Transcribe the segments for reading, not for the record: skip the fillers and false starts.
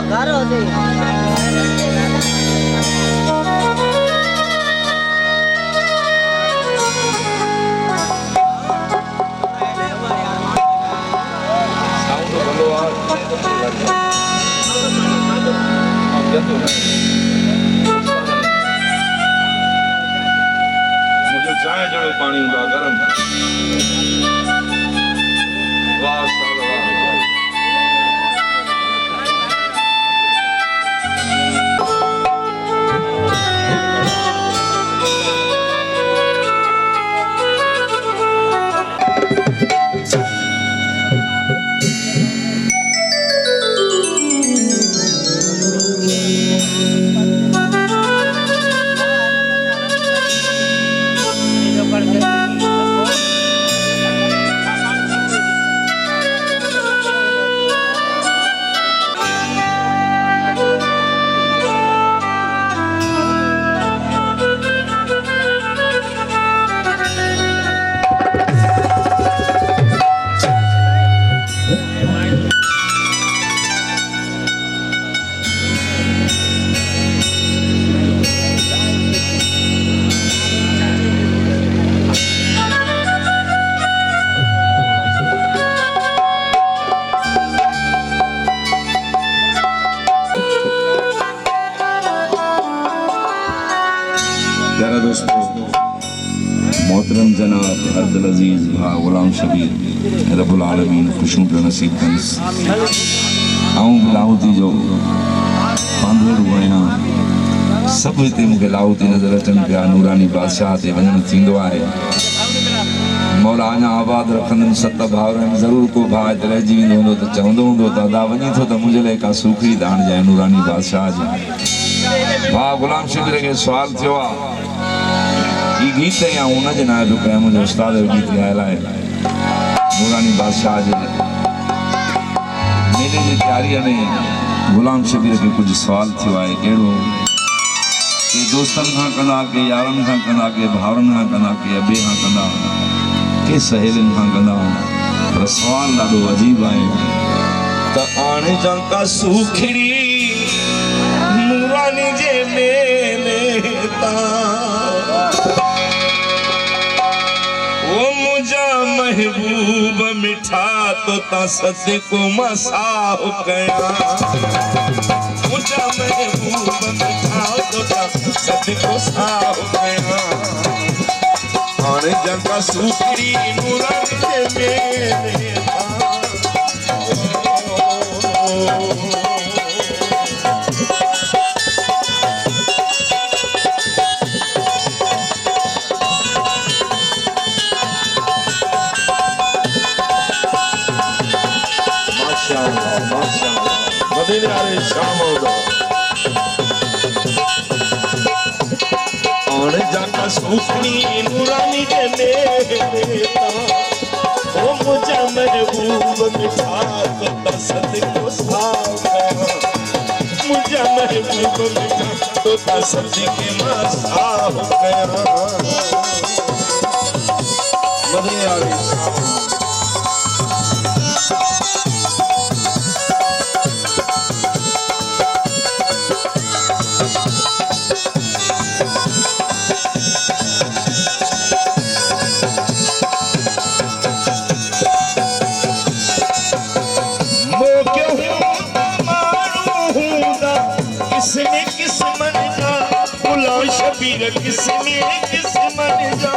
घर होती मुझे चाय जड़ो पानी हुआ गरम वाह साल वाह मोहतरम जनाब अब्दुल अजीज भा गुलाम शबीर रब्बुल आलमीन खुशूं पियो नसीब कंस आऊं लाहौती जो पांधेड़ो आहियां सभु हिते मूंखे लाहौती नज़र अचनि पिया नूरानी बादशाह ते वञणु थींदो आहे मौला अञा आबाद रखंदुमि सत भाउर आहिनि ज़रूरु को भाउ हिते रहिजी वेंदो हूंदो त चवंदो हूंदो त अदा वञी थो त मुंहिंजे लाइ का सूखड़ी त आणिजांइ नूरानी बादशाह जी भाउ गुलाम शबीर खे सुवाल थियो आहे ये गीत या उन जे नाले पियो कयां मुंहिंजो उस्ताद जो गीत ॻायल आहे नूरानी बादशाह जे मेले जी तयारीअ में गुलाम शबीर खे कुझु सुवाल थियो आहे कहिड़ो के दोस्तनि खां कंदा के यारनि खां कंदा के भाउरनि खां कंदा के ॿिए खां कंदा के सहेलियुनि खां कंदा पर सुवाल ॾाढो अजीब आहे त आणे जा का सूखड़ी नूरानी जे मेले तां महबूब मिठा तो ता सदिको मसाह कया मुझा महबूब मिठा तो ता सदिको साह कया आने जंगा सूखड़ी नूरानी जे मेले सूखड़ी नूरानी के मेले ओ मुझा महबूब मिठा तो सदिको साह मुझा महबूब मिठा तो सदिके मसाह कया मदनी वाली किसने किस मन जा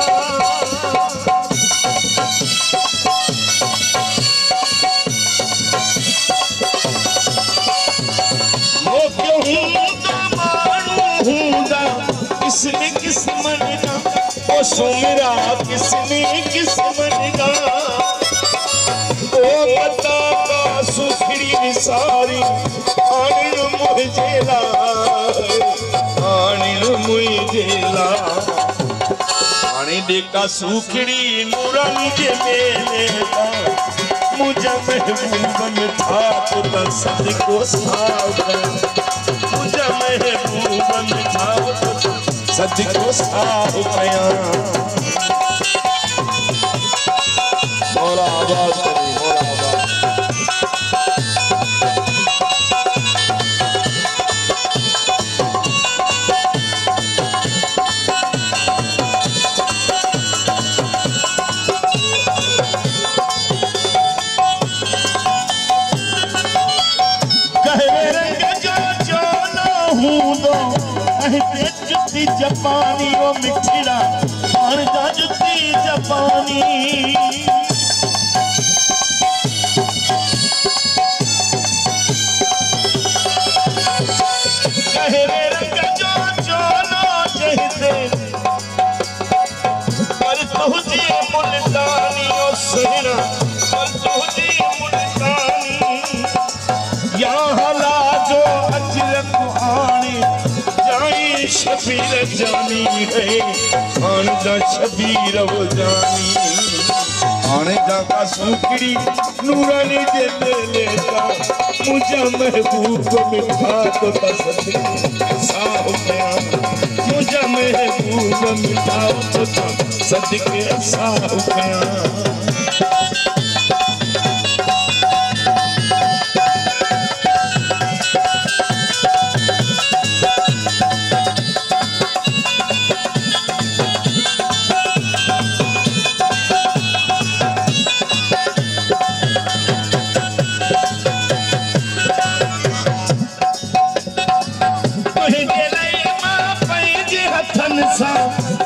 वो क्यों मारूंगा किसने किस मन जा वो सुमिरा किसने किस मन जा वो बता का सुखड़ी सारी आनिल मुझे मुझेला आने देखा सूखड़ी नूरानी के मेले मुझा महबूब मिठा तो सदिको साह मुझा महबूब मिठा तो सदिको साह कया मौला आबाद करे मौला आबाद रंग जो चोलो हूंदो ऐं जुती जपानी ओ मिठड़ा पाण जा जुती जपानी गहरे रंग जो चोलो जहिते पर तुझी मुल्तानी ओ सुहिणा पर तुझी मुल्तानी या हला जो अजरक आने जाई शबीर जानी है आन दा शबीर वो जानी आने दा का सुकड़ी नूरानी दे लेता मुझे महबूब मिठा तो तसद साह गया मुझे महबूब मिठा तो सदके साह गया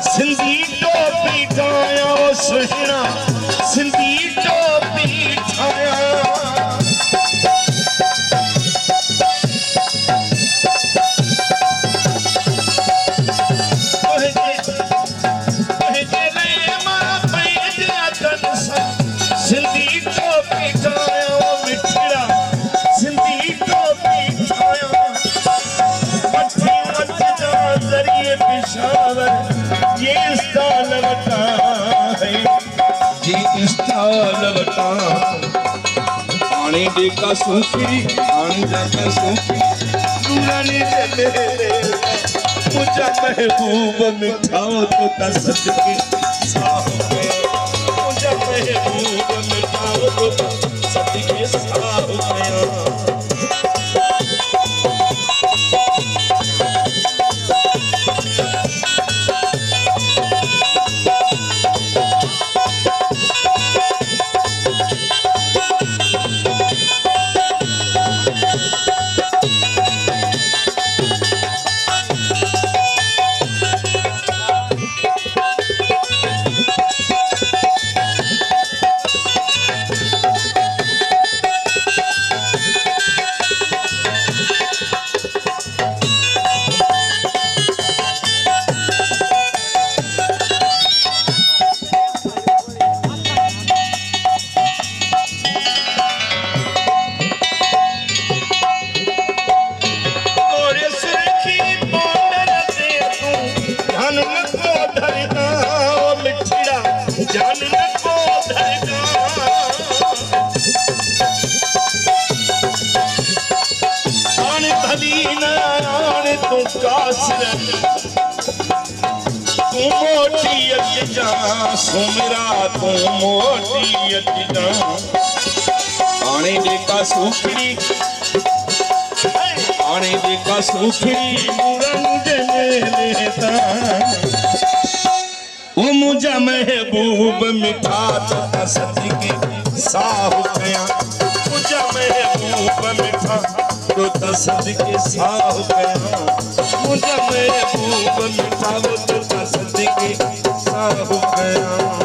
सिंधी टोपी ठाया सुहिणा सिंधी टोपी ठाया सिंधी टोपी ठाया मिठड़ा सिंधी टोपी ठाया जरिए पिशावर ये स्टाल बता है ये स्टाल बता पानी दे का सूखी पानी दे का सूखी नूरानी दे मुझे महबूब मिठाओ तो तसद के साह गया मुझे महबूब मिठाओ तो तसद के साह गया सुमरा तू मोटी अचना आने देखा सुखड़ी आने देखा सुखड़ी रंजन लेता वो मुझे महबूब मिठा तो तसद के साह गया मुझे महबूब मिठा तो तसद के साह गया मुझे महबूब मिठा तो तसद के साह गया